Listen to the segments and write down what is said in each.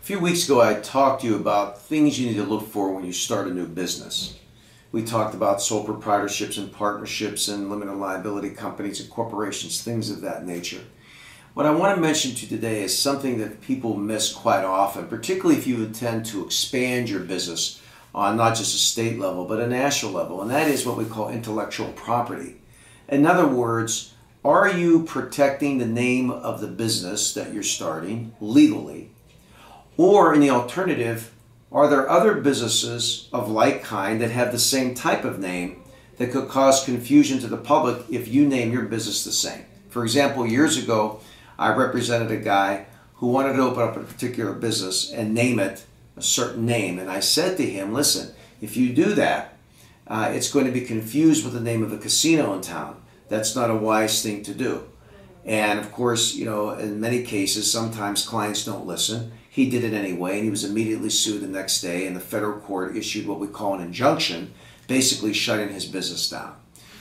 few weeks ago, I talked to you about things you need to look for when you start a new business. We talked about sole proprietorships and partnerships and limited liability companies and corporations, things of that nature. What I want to mention to you today is something that people miss quite often, particularly if you intend to expand your business on not just a state level, but a national level, and that is what we call intellectual property. In other words, are you protecting the name of the business that you're starting legally? Or in the alternative, are there other businesses of like kind that have the same type of name that could cause confusion to the public if you name your business the same? For example, years ago, I represented a guy who wanted to open up a particular business and name it a certain name. And I said to him, listen, if you do that, it's going to be confused with the name of a casino in town. That's not a wise thing to do. And of course, in many cases, sometimes clients don't listen. He did it anyway, and he was immediately sued the next day, and the federal court issued what we call an injunction, basically shutting his business down.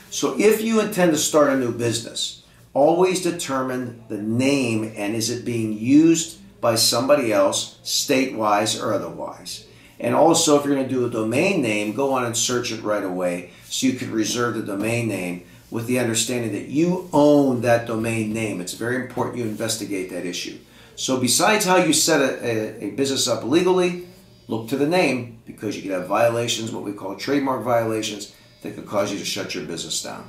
So if you intend to start a new business, always determine the name and is it being used by somebody else, state-wise or otherwise. And also, if you're going to do a domain name, go on and search it right away so you can reserve the domain name with the understanding that you own that domain name. It's very important you investigate that issue. So besides how you set a business up legally, look to the name, because you could have violations, what we call trademark violations, that could cause you to shut your business down.